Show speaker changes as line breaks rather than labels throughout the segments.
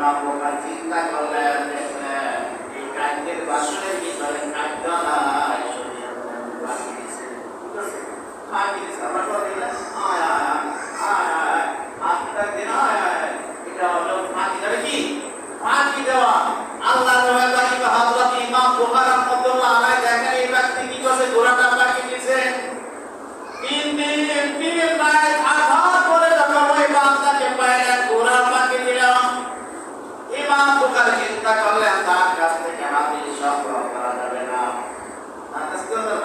ইমাম বুখারী চিন্তা করলেন, দেখলেন এই খাদ্যের বাসনের ভিতরে খাদ্য নাই, শরীয়ত ফাঁকি দিয়েছে। ফাঁকি দিয়েছে, আমরা কথা দিলাম আয় আয় আয় আয় আপনার দিন আয় আয়, এটা হলো ফাঁকি দেবে। কি ফাঁকি দেওয়া? আল্লাহ নবী হযরত ইমাম বুখারী রাহমাতুল্লাহ আলাইহি দেখেন এই ব্যক্তি কি করছে, ঘোড়াটা ফাঁকি দিয়েছে। তিন রাত আঘাত করে যখন ওই বান্দাকে পাইলেন, ঘোড়া ফাঁকি দিলাম। ইমাম বুখারী চিন্তা করলেন তার কাছ থেকে হাদিস সংগ্রহ করা যাবে না, তার কাছ থেকে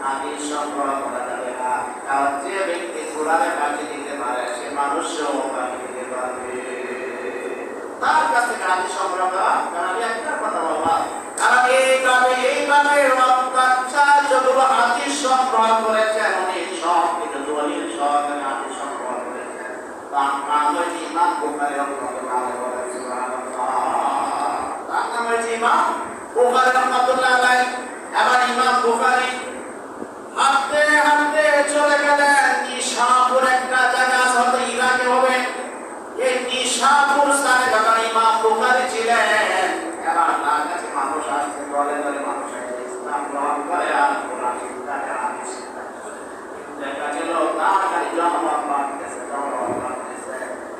হাদিস সংগ্রহ করা যাবে না, কারণ যে ব্যক্তি ঘোড়াকে ফাঁকি দিতে পারে সে মানুষও ফাঁকি দিতে পারবে। তার কাছ থেকে হাদিস সংগ্রহ করা, কারণ আমি একটা কথা বললাম, কারণ এইভাবে রক্তাচার যতগুলো হাদিস সংগ্রহ করেছেন উনি সব কিছু দলিল সহকারে হাদিস সংগ্রহ করেছেন। তার নাম হচ্ছে ইমাম বুখারী রাহমাতুল্লাহ আলাইহি বলেন সুবহানাল্লাহ। তার নাম হচ্ছে ইমাম বুখারী রাহমাতুল্লাহ আলাইহি। এবার ইমাম বুখারী হাঁটতে হাঁটতে চলে গেলেন নিশাপুর, একটা জায়গা আছে ইরাকে হবে। এই নিশাপুর স্থানে যখন ইমাম বুখারী ছিলেন, এবার তার কাছে মানুষ আসছে, দলে দলে মানুষ আসছে, ইসলাম গ্রহণ করে আর কোরআন শিক্ষা হাদিস শিক্ষা। দেখা গেল তার খালি জনমত বাড়তেছে,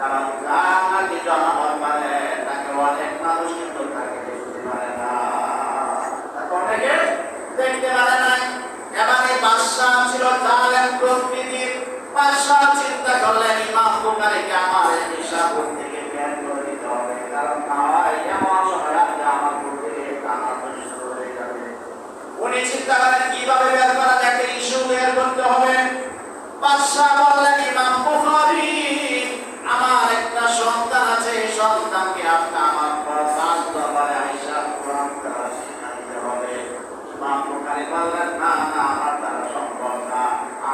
কারণ যার নাকি জনমত বাড়ে তাকে অনেক মানুষ কিন্তু তাকে দেখতে পারে না, তাকে অনেকে দেখতে পারে না। এবার এই বাদশাহ ছিল জালেম প্রকৃতির। বাদশাহ চিন্তা করলেন ইমাম বুখারীকে আমার এই নিশাপুর থেকে বের করে দিতে হবে, কারণ না হয় এমন সময় আসবে আমার বুকে টানা শুরু হয়ে যাবে। উনি চিন্তা করেন কিভাবে বের করা যায়, একটা ইস্যু বের করতে হবে। বাদশাহ বললেন ইমাম বুখারী, আমার একটা সন্তান আছে, এই সন্তানকে আপনি আমার প্রধান দরবারে আইসা কোরআন পড়া শিখাইতে হবে। ইমাম বুখারী বললেন না না, আমার দ্বারা সম্ভব না।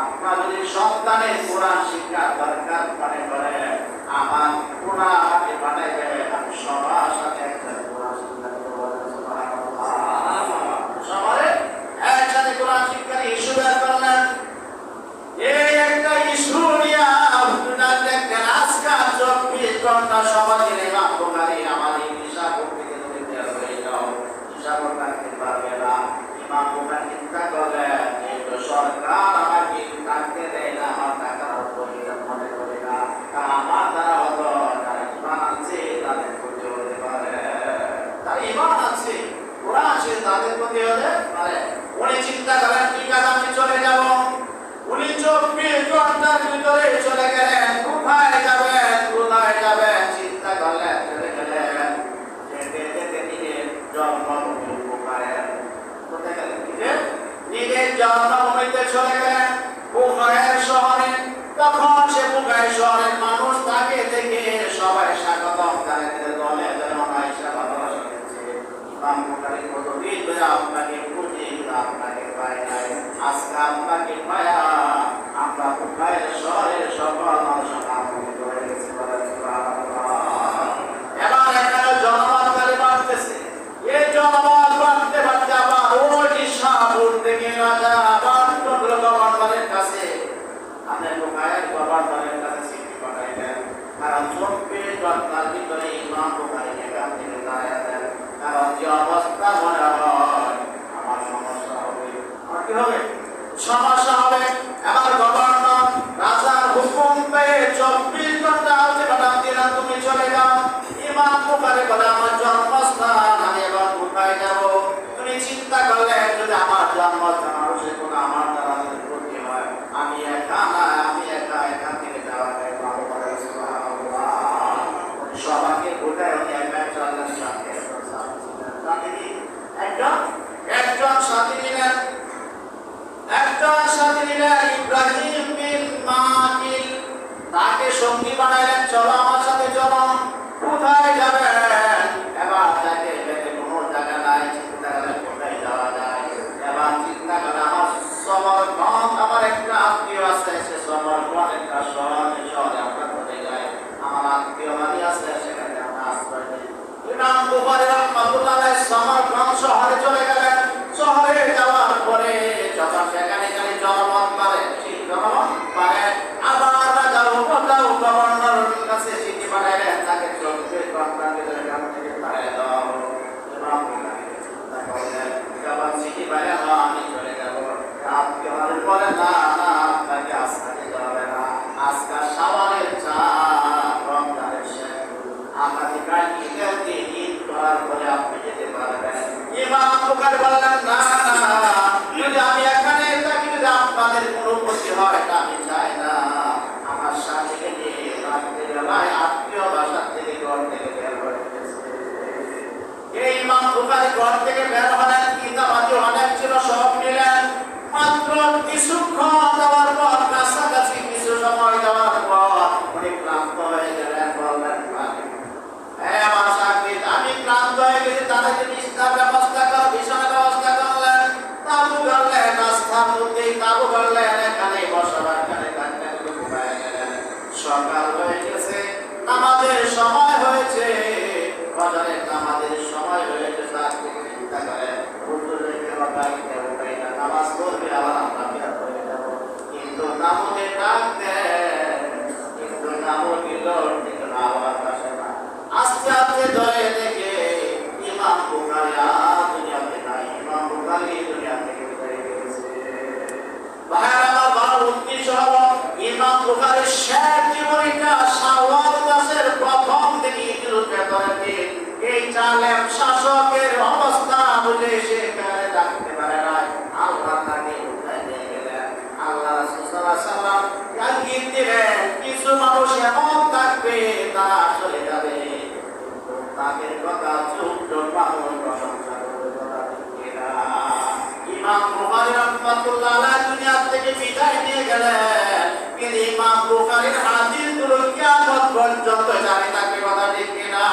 আপনার যদি সন্তানের কোরআন শিক্ষার দরকার মনে করে আমার কোরআন হাতে পাঠাইবে, আমি সবার সাথে একসাথে কোরআন শিক্ষা দেবো। সবাই একসাথে কোরআন শিক্ষার ইস্যু বের করলেন। এই একটা ইস্যু নিয়ে দেখেন আজকাল 24 ঘন্টা সবাই ইমাম বুখারী আমার এই নিশাপুর থেকে তুমি বের হয়ে যাও, নিশাপুর থাকতে পারবে না। ইমাম বুখারী চিন্তা করলেন এই তো সরকার আমাকে থাকতে দেয় না, আমার টাকার প্রয়োজন মনে করে না, কারণ আমার দ্বারা হতো যারা ইমান আছে তাদের প্রতি হতে পারে, তারা ইমান আছে ওরা আছে তাদের প্রতি হতে পারে। উনি চিন্তা করেন ঠিক আছে আমি চলে যাব। উনি 24 ঘন্টার ভিতরে চলে গেলেন। কোথায় যাবেন কোথায় যাবেন চিন্তা করলেন, চলে গেলেন যেতে যেতে নিজের জন্মভূমি বুখারের। কোথায় গেলেন? নিজের জন্মভূমিতে চলে গেলেন, বুখারের শহরে। তখন সে বুখারের শহরের মানুষ তাকে দেখে সবাই স্বাগতম জানাতে দলে যেমন আয়েশা ভালোবাসা দিচ্ছে। ইমাম বুখারী কতদিন ধরে আপনাকে খুঁজি আপনাকে পাই নাই, আজকে আপনাকে পায়া আমরা বুখারের শহরের সকল মানুষ আনন্দিত হয়ে গেছে। এবার এখানে জনমতকারী বাড়তেছে। এই জনমত বাড়তে বাড়তে আবার ওই নিশাপুর থেকে রাজা আবার গভর্নরের কাছে, আপনি বুখারের গভর্নরের কাছে চিঠি পাঠাইলেন, কারণ 24 ঘন্টার ভিতরে ইমাম বুখারীকে এখান থেকে দাঁড়াইয়া দেন, কারণ যে অবস্থা মনে হয় আমার সমস্যা হবে। আমার কি হবে? সমস্যা হবে। এবার গভর্নর রাজার হুকুম পেয়ে 24 ঘন্টা আগে পাঠান দিলেন, তুমি চলে যাও। ইমাম বুখারী বলে আমার জন্মস্থান, আমি এবার কোথায় যাব? তুমি চিন্তা করলে যদি আমার জন্মস্থান মানুষের কোনো আমার দ্বারা যদি ক্ষতি হয়, আমি একা না, আমি একা এখান থেকে যাওয়াটাই ভালো করে। সবাইকে গোটায় উনি একা চললেন, সাথে একজন সাথী নিলেন, একজন সাথী নিলেন ইব্রাহিম বিন মাকিল, তাকে সঙ্গী বানাইলেন, চলো আমার সাথে চলো। কোথায় যাবেন? এবার তাকে বেঁধে কোনো জায়গা নাই, চিন্তা করে কোথায় যাওয়া যায়। এবার চিন্তা করে আমার সমরকন্দ, আমার একটা আত্মীয় আছে, সে সমরকন্দ একটা শহরে আমরা কোথায় যাই, আমার আত্মীয় বাড়ি আছে, সেখানে আমরা আশ্রয় নিই। ইমাম বুখারী রাহমাতুল্লাহ আলাইহি সমরকন্দ শহরে চলে গেলেন। শহরে যাওয়ার পরে যখন সেখানে খালি জনমত পারে, সেই জনমত পারে আবার রাজা গভর্নরের কাছে চিঠি পাঠাইলেন, তাকে 24 ঘন্টার ভিতরে কাটিয়ে ঈদ করার পরে আপনি যেতে পারবেন। ইমাম বুখারী বললেন, না না, যদি আমি এখানে থাকি, যদি আপনাদের কোনো ক্ষতি হয় তা আমি চাই না। আমার স্বামীকে নিয়ে রাত্রিবেলায় আত্মীয় বাসার থেকে ঘর থেকে বের হয়ে গেছে। এই ইমাম বুখারী ঘর থেকে বের হলেন, কিতাবাদি অনেক ছিল, সব নিলেন। মাত্র কিছুক্ষণ যাওয়ার পর, কাছাকাছি কিছু সময় যাওয়ার পর উনি ক্লান্ত হয়ে গেলেন। বললেন, হ্যাঁ আমার সাথী, আমি ক্লান্ত হয়ে গেছি, তাদেরকে বিছানার ব্যবস্থা কর। বিছানার ব্যবস্থা করলেন, তাবু করলেন, রাস্তার মধ্যেই তাবু করলেন, এখানে বসবার, এখানে কান্না করে ঘুমায় গেলেন। সকাল হয়ে গেছে, নামাজের সময় হয়েছে, ফজরের নামাজের সময় হয়েছে। তার থেকে চিন্তা করে হুজুরকে বাড়িতে উঠাই না, নামাজ পড়বে, আবার আমরা বের হয়ে যাব। কিন্তু নামাজে ডাক দেন, কিন্তু নামাজ দিল, কিন্তু আওয়াজ আসে না। আস্তে আস্তে ধরে দেখে ইমাম বুখারী আর দুনিয়াতে নাই। ইমাম বুখারী দুনিয়া থেকে বিদায় হয়েছে। ভাইরা আমার, বড় উদ্দেশ্য হলো ইমাম বুখারীর শেষ জীবনীটা শাওয়াল মাসের প্রথম থেকে ঈদের ভেতরে দিন। এই জালেম শাসকের অবস্থা বুঝে সে কারে ডাকতে পারে না, আল্লাহ তাকে উঠায় নিয়ে গেলেন। আল্লাহ রাসূল সাল্লাল্লাহু আলাইহি ওয়াসাল্লাম ইঙ্গিত দিলেন, কিছু মানুষ এমন থাকবে তারা চলে যাবে, তাদের কথা চুপ পালন প্রশংসা করবে। ইমাম বুখারী রাহমাতুল্লাহ আলাইহি দুনিয়া থেকে বিদায় নিয়ে গেলেন, কিন্তু ইমাম বুখারীর হাদিসগুলো কিয়ামত পর্যন্ত জারি থাকবে। কথা ঠিক কিনা?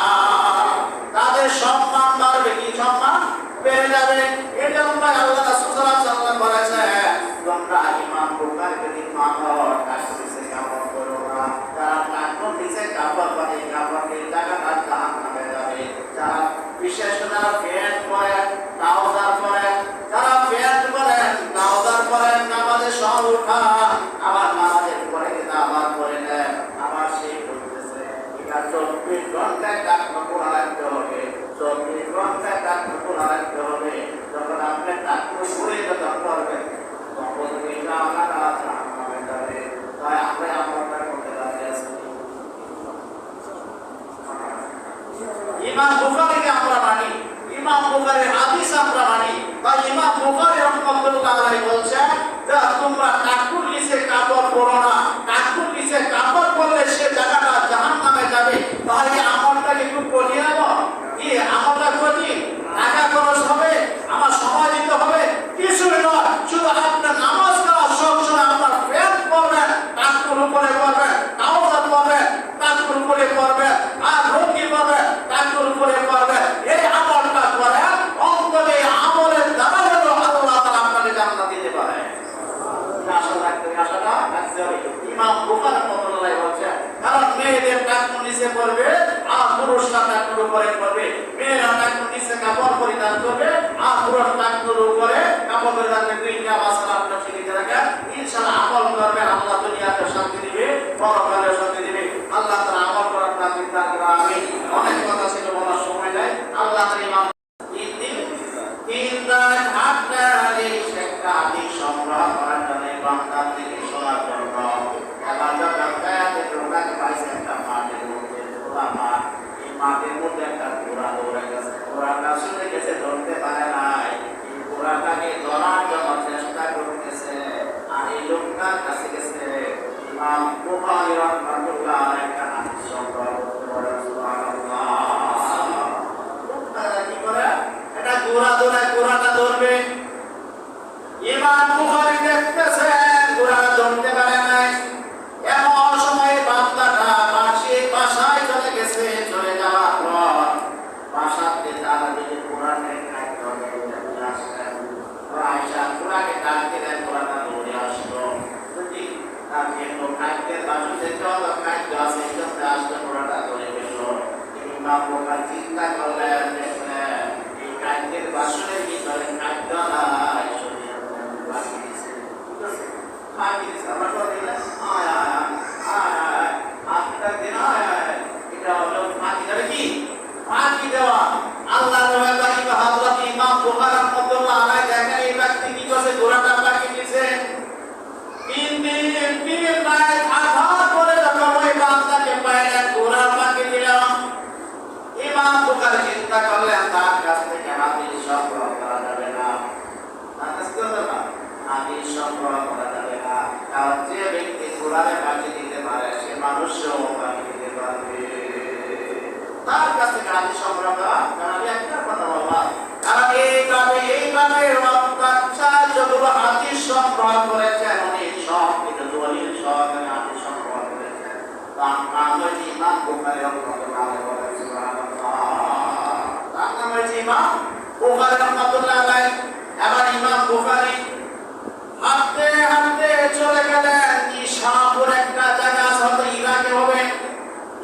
তাদের সম্মান বাড়বে, কি সম্মান বেড়ে যাবে। এজন্য আল্লাহ রাসূল সাল্লাল্লাহু আলাইহি ওয়াসাল্লাম বলেছেন, তোমরা ইমাম বুখারীকে দিন মানো, কাছে কাপড় করো না। তারা কাপড় নিচে কাপড় বাঁধে, কাপড়ের জায়গাটা জাহান্নামে যাবে। যারা বিশেষ করে যারা প্যান্ট পরেন, ট্রাউজার পরেন, যারা প্যান্ট পরেন, ট্রাউজার পরেন, নামাজে সব উঠান, আবার নামাজের পরে কিন্তু আবার পরে নেন, আবার সেই করতেছে। এটা 24 ঘন্টায় টাকা খোলা রাখতে হবে, 24 ঘন্টায় টাকা খোলা রাখতে হবে। যখন আপনি টাকা ঘুরে যখন করবেন, তখন এটা আপনার জাহান্নামে যাবে। তাই আমরা আমলটা করতে রাজি আছি। ইমাম বুখারীকে আমরা মানি, ইমাম বুখারীর হাদিস আমরা মানি। তাই ইমাম বুখারী রাহমাতুল্লাহ আলাইহি বলছেন যে তোমরা টাকুর নিচে কাপড় পরো না। টাকুর নিচে কাপড় পরলে সে জায়গাটা জাহান্নামে যাবে। তাহলে আমলটাকে একটু করিয়ে নেব, কি আমলটা করি, টাকা খরচ হবে, আমার সময় দিতে হবে, কিছুই নয়। শুধু আপনার নামাজ পড়া সবসময় আপনার প্যান্ট পরবেন, টাকুর উপরে পরবেন, ট্রাউজার পরবেন, টাকুর উপরে পরবেন, আর রুটি পরবেন, টাকুর উপরে পরবেন। এই আমলটা করে অন্তরে আমলের দ্বারা হলো আল্লাহ তাআলা আপনাকে জান্নাত দিতে পারে। আশা রাখতে হবে। ইমাম বুখারী রাহমাতুল্লাহ বলছেন, কারণ মেয়েদের টাকুর নিচে পরবে আর পুরুষরা টাকুর উপরে পরবে। মেয়েরা টাকুর নিচে কাপড় পরিধান করবে আর পুরুষ টাকুর উপরে কাপড় পরিধান করবে। দুইটা মাসলা আপনারা শিখে রাখেন, ইনশাআল্লাহ আমল করবেন, আল্লাহ দুনিয়াতে শান্তি দিবে, পরকালে শান্তি দিবে। আল্লাহ তাআলা আমল করার তৌফিক দান করুন। আমিন। অনেক কথা ছিল, বলার সময় নাই। আল্লাহ তাআলা ইমাম তিন রাত হাঁটালে শেখা আদি সংগ্রহ করার জন্য বাগদাদ থেকে শোনার জন্য এবার যখন কায়াতে ঢোকাতে পাইছে একটা মাঠের মধ্যে, খোলা মাঠ। এই মাঠের মধ্যে একটা ঘোড়া দৌড়ে গেছে। ঘোড়াটা শুনে গেছে, ধরতে পারে নাই। এই ঘোড়াটাকে ধরার জন্য চেষ্টা করতেছে, আর এই লোকটার কাছে গেছে ইমাম বুখারী রাহমাতুল্লাহ আলাইহি একটা হাদিস সংগ্রহ করতে পারে। সুবহানাল্লাহ। লোকটা কি করে? এটা ঘোড়া দৌড়ায়, ঘোড়াটা ধরবে। ইমাম বুখারী দেখতেছেন ঘোড়াটা ধরতে পারে নাই। এমন সময় বান্দাটা বাসায় চলে গেছে। চলে যাওয়ার পর বাসাতে তারা যদি ঘোড়াকে খাদ্য দিয়ে আসলেন, আয়েশা ঘোড়াকে ডাক দিলেন, ঘোড়াটা দৌড়ে আসলো। যদি তার কোনো খাদ্যের বাসুতে চল খাদ্য আছে, এটাতে আসলে ঘোড়াটা ধরে গেল। ইমাম বুখারী চিন্তা করলেন, দেখলেন এই খাদ্যের বাসনের ভিতরে খাদ্য নাই, বাকি দিছে। ঠিক আছে, বাকি দিছে। আমরা তো দিলাম আয় আয় আয় আয় আপনার দিন আয় আয়, এটা হলো বাকি দেবে। কি বাকি দেওয়া? আল্লাহ নবী হযরত ইমাম বুখারী রাহমাতুল্লাহ আলাইহি দেখেন এই ব্যক্তি কি করছে, ঘোড়াটা বাকি দিছে। তিন রাত আধার করে যখন ওই বান্দাকে পাইলেন, ঘোড়া বাকি দিলাম। হাতি সংগ্রহ করা কারণ একটা কথা বলবা কারণ এই গ্রামের বাচ্চা যতগুলো হাতি সংগ্রহ করেছেন উনি সব কিন্তু দলিল সব হাতি সংগ্রহ করেছেন তার নাম হচ্ছে ইমাম বুখারী রাহমাতুল্লাহ আলাইহি সুবহানাল্লাহ তার নাম হচ্ছে ইমাম বুখারী রাহমাতুল্লাহ আলাইহি এবার ইমাম বুখারী হাঁটতে হাঁটতে চলে গেলেন নিশাপুর একটা জায়গা আছে ইরাকে হবে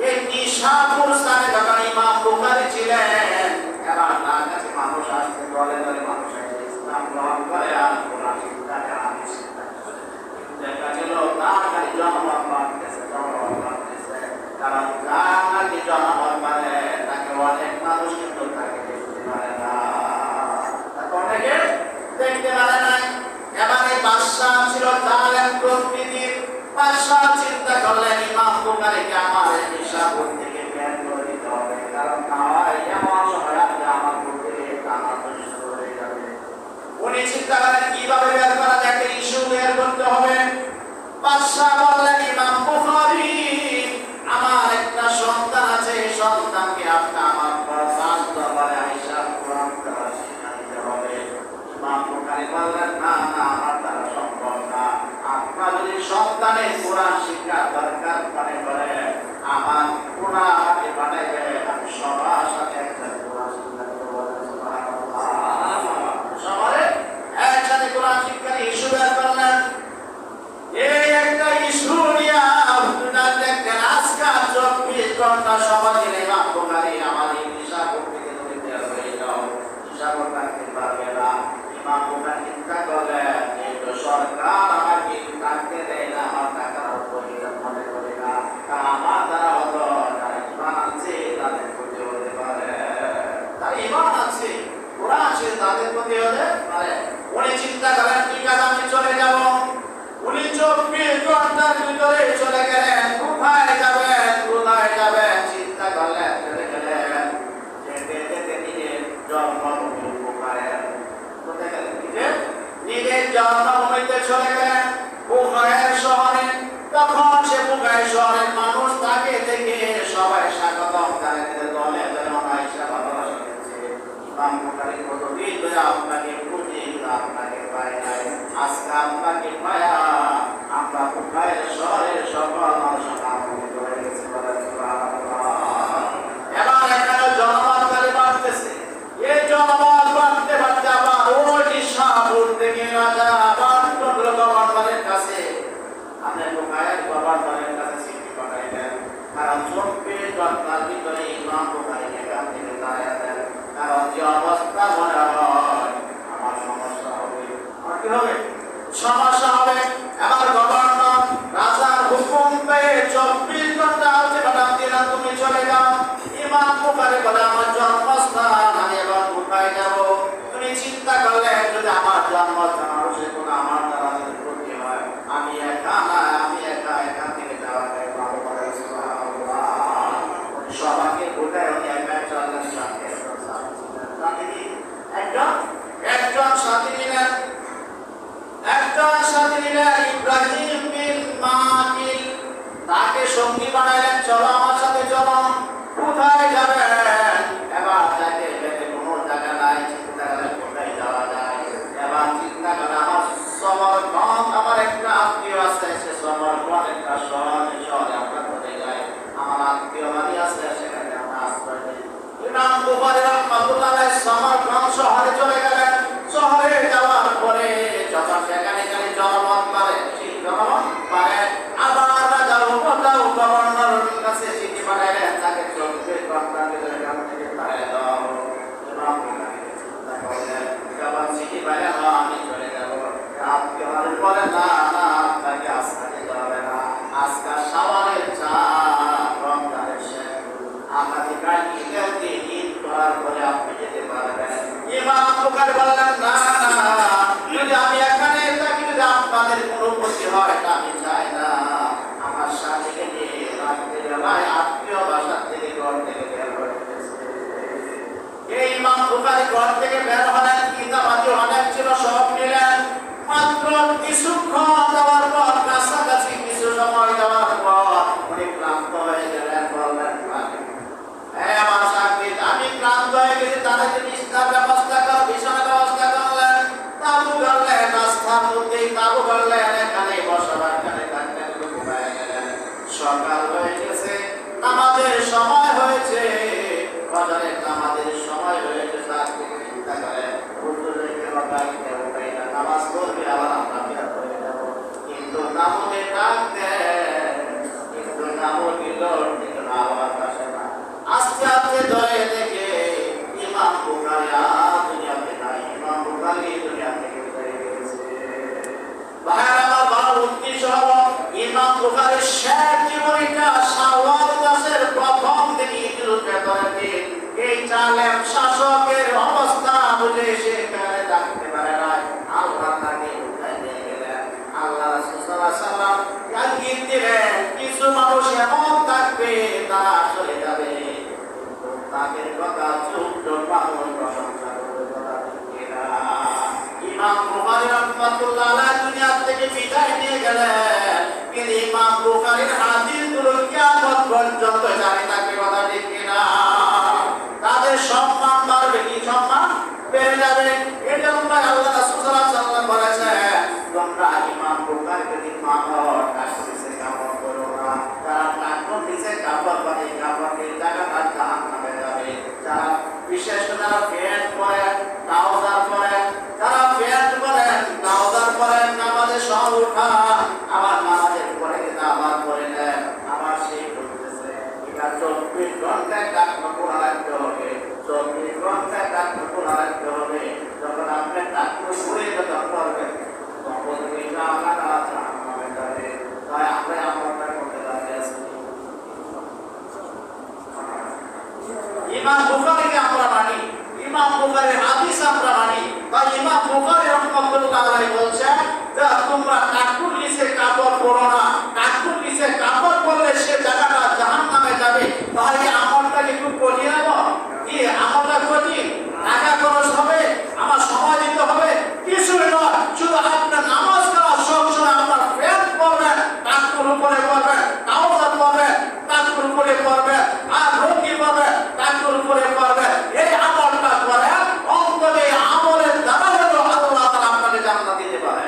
এই নিশাপুর স্থানে যখন ইমাম বুখারী ছিলেন এবার তার কাছে মানুষ আসতে দলে দলে মানুষ আসে ইসলাম গ্রহণ করে আর কোরআন শিক্ষা হাদিস শিক্ষা দেখা গেল তার খালি জনমত বাড়তেছে কারণ তার খালি জনমত বাড়ে তাকে অনেক মানুষ কিন্তু তাকে দেখতে পারে না অনেকে দেখতে পারে না এবার এই বাদশাহ ছিল জালেম প্রকৃতির বাদশাহ চিন্তা করলেন ইমাম বুখারীকে আমার এই নিশাপুর থেকে বের করে দিতে হবে কারণ নাওয়াই এমন সময় আসবে আমার বুদ্ধি টানা নষ্ট হয়ে যাবে উনি চিন্তা করেন কিভাবে বের করা যায় একটা ইস্যু বের করতে হবে বাদশাহ বললেন ইমাম বুখারী আমার একটা সন্তান আছে এই সন্তানকে আপনি আমার প্রধান দরবারে আইসা কোরআন পড়া শিখাতে হবে ইমাম বুখারী বললেন না না আমার দ্বারা সম্ভব না আপনার যদি সন্তানের কোরআন শিক্ষার দরকার মনে করে আমার কোরআনকে বানাইবে আমি সবার সাথে একটা কোরআন শিক্ষা দেব সবারে একসাথে কোরআন শিক্ষার ইস্যু বের করলেন এই একটা ইস্যু নিয়ে আপনার দেখেন আজকাল 24 ঘন্টা সবাই ইমাম বুখারী আমার এই নিশাপুর থেকে তুমি বের হয়ে যাও নিশাপুর থাকতে পারবে না ইমাম বুখারী চিন্তা করলেন এই তো সরকার আমাকে থাকতে দেয় না আমার টাকার উপর মনে করে না কারণ আমার দ্বারা হলো যারা ইমান আছে তাদের প্রতি হতে পারে তারা ইমান আছে কোরআন আছে তাদের প্রতি হতে পারে উনি চিন্তা করেন ঠিক আছে আমি চলে যাব উনি 24 ঘন্টার ভিতরে চলে গেলেন কোথায় যাবেন চিন্তা করলেন চলে গেলেন যেতে যেতে নিজের জন্মভূমি বুখারের কোথায় গেলেন নিজের জন্মভূমিতে চলে গেলেন বুখারের শহরে তখন সে বুখারের শহরের মানুষ তাকে দেখে সবাই স্বাগতম জানাতে দলে দলে আয়েশা ভালোবাসা দিচ্ছে ইমাম বুখারী কতদিন ধরে আপনাকে খুঁজি আপনাকে পাই নাই আজকে আপনাকে পায়া আমরা বুখারের শহরের সকল মানুষ আনন্দিত হয়ে গেছে এবার এখানে জনমতকারী বাড়তেছে এই জনমত বাড়তে বাড়তে আবার ওই নিশাপুর থেকে রাজা আবার গভর্নরের কাছে আপনি বুখারের গভর্নরের কাছে চিঠি পাঠাইলেন কারণ 24 ঘন্টার ভিতরে ইমাম বুখারী এখান থেকে দাঁড়ায় দেন কারণ যে অবস্থা মনে হয় আমার সমস্যা হবে আমার কি হবে সমস্যা হবে এবার গভর্নর রাজার হুকুম পেয়ে 24 ঘন্টা আছে বাদাম দিলাম তুমি চলে যাও ইমাম বুখারী বলে আমার জন্মস্থান আমি এবার কোথায় যাব তুমি চিন্তা করলে যদি আমার জন্মস্থান সে কোন আমার দ্বারা যদি ক্ষতি হয় আমি একা এখান থেকে যাওয়াটাই ভালো করে সবাইকে বোঝায় উনি একা চললেন সাথে একজন সাথী নিলেন ইব্রাহিম বিন মাকিল তাকে সঙ্গী বানাইলেন চলো আমার সাথে চলো কোথায় যাবেন এবার তাকে বেঁধে কোনো জায়গা নাই চিন্তা করে কোথায় যাওয়া যায় এবার চিন্তা করে আমার সমরগঞ্জ আমার একটা আত্মীয় আছে সে সমরগঞ্জ একটা শহরে আমরা চলে যাই আমার আত্মীয় বাড়ি আছে সেখানে আমরা আশ্রয় নিই ইমাম বুখারী রাহমাতুল্লাহ আলাইহি সমরগঞ্জ শহরে চলে গেলেন শহরে যাওয়ার পরে যখন সেখানে জনমত পারে আবার রাজা গভর্নরের কাছে চিঠি পাঠাইলেন তাকে 24 ঘন্টার ভিতরে গ্রাম থেকে তাড়িয়ে দাও ইমাম বুখারী চিন্তা করলেন যখন চিঠি পাইলেন আমি চলে যাব আপনি আমাদের বলেন না আপনাকে আজকে যেতে হবে না আজকে শাওয়ালের 4 রমজানের শেষ আপনাকে কালকে ঈদ করার পরে আপনি যেতে পারবেন ইমাম বুখারী বললেন না যদি আমি এখানে থাকি যদি আপনাদের কোনো ক্ষতি হয় তা আমি চাই না আমার স্বামীকে নিয়ে রাখতে বেলায় আত্মীয় বাসার থেকে ঘর থেকে বের হয়ে গেছে এই ইমাম বুখারী ঘর থেকে বের হলেন কিতাবাদি অনেক ছিল সব নিলেন মাত্র কিছুক্ষণ যাওয়ার পর কাছাকাছি কিছু সময় যাওয়ার পর উনি ক্লান্ত হয়ে গেলেন বললেন আমার সাথে বাজারে আমাদের সময় হয়েছে তার থেকে চিন্তা করে হুজুরকে বাগাইতে হবে না নামাজ পড়বে আবার আমরা বিয়াত হয়ে যাব কিন্তু নামকে ডাক দেয় কিন্তু নামকে লড় কিন্তু আওয়াজ আসে না আস্তে আস্তে ধরে দেখে ইমাম বুখারী দুনিয়াতে নাই ইমাম বুখারী দুনিয়া থেকে বিদায় হয়েছে ভাইরা বড় উদ্দেশ্য হলো ইমাম বুখারীর শেষ জীবনীটা শাওয়াল মাসের প্রথম দিন ঈদুল ফিতরের দিন এই জালেম শাসকের অবস্থা বুঝে সেখানে থাকতে পারে না আল্লাহ তাকে উঠাই নিয়ে গেলেন আল্লাহ রাসূল সাল্লাল্লাহু আলাইহি ওয়াসাল্লাম ইয়াকিন দিলেন কিছু মানুষ এমন থাকবে তারা চলে যাবে তাদের কথা চুপ পাগল প্রশংসা করবে কথা ঠিক না ইমাম বুখারী রাহমাতুল্লাহ আলাইহি দুনিয়া থেকে বিদায় নিয়ে গেলেন কিন্তু ইমাম বুখারীর হাদিসগুলো কিয়ামত পর্যন্ত জারি থাকবে কথা ঠিক না তাদের সম্মান বাড়বে কি সম্মান বেড়ে যাবে এজন্য আল্লাহ রাসূল সাল্লাল্লাহু আলাইহি ওয়াসাল্লাম বলেছেন তোমরা ইমাম বুখারীকে দিন মানো কাছে কাপড় করো না তারা কাপড় নিচে কাপড় করে কাপড়ের জায়গাটা জাহান্নামে যাবে যারা বিশেষ করে প্যান্ট পরে ট্রাউজার পরে যারা প্যান্ট পরে ট্রাউজার পরে নামাজে সব উঠা আবার নামাজের পরে কিন্তু আবার পরে নেন আবার সেই করতেছে এটা 24 ঘন্টায় ডাক্তার পড়া রাখতে হবে 24 ঘন্টায় ডাক্তার পড়া রাখতে হবে যখন আপনি ডাক্তার পড়ে যখন করবেন তখন এটা আমার আছে আমার যাবে তাই আমরা আমরা করতে রাজি আছি ইমাম বুখারীকে আমরা মানি ইমাম বুখারীর হাদিস আমরা মানি তাই ইমাম বুখারী রাহমাতুল্লাহ আলাইহি বলেছেন যে তোমরা কাকুর নিচে কাপড় পরো না কাকুর নিচে কাপড় পরলে সে জায়গাটা জাহান্নামে যাবে তাই আমলটা একটু করিয়ে নেব কি আমলটা কঠিন টাকা খরচ হবে আমার সময় দিতে হবে কিছুই নয় শুধু আপনার নামাজ পড়া সবসময় আপনার প্যান্ট পরবেন কাকুর উপরে পরবেন ট্রাউজার পরবেন কাকুর উপরে পরবেন আর রুটি পরবেন কাকুর উপরে পরবেন এই আমলটা করে অন্তত এই আমলের দ্বারা হলো আল্লাহ তাআলা আপনাকে জান্নাত দিতে পারে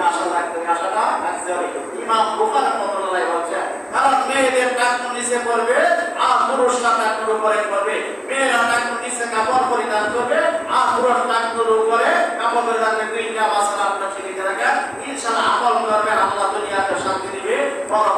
আশা রাখতে আশাটা রাখতে হবে ইমাম বুখারী রাহমাতুল্লাহ বলেছেন কারণ মেয়েদের কাকুর নিচে পরবে আর পুরুষরা কাকুর উপরে পরবে মেয়েরা কাকুর নিচে কাপড় পরিধান করবে আর পুরুষ কাকুর উপরে কাপড় পরিধান করবে দুইটা মাসালা আপনারা শিখে রাখেন ইনশাআল্লাহ আমল করবেন আল্লাহ দুনিয়াতে শান্তি দিবে বড়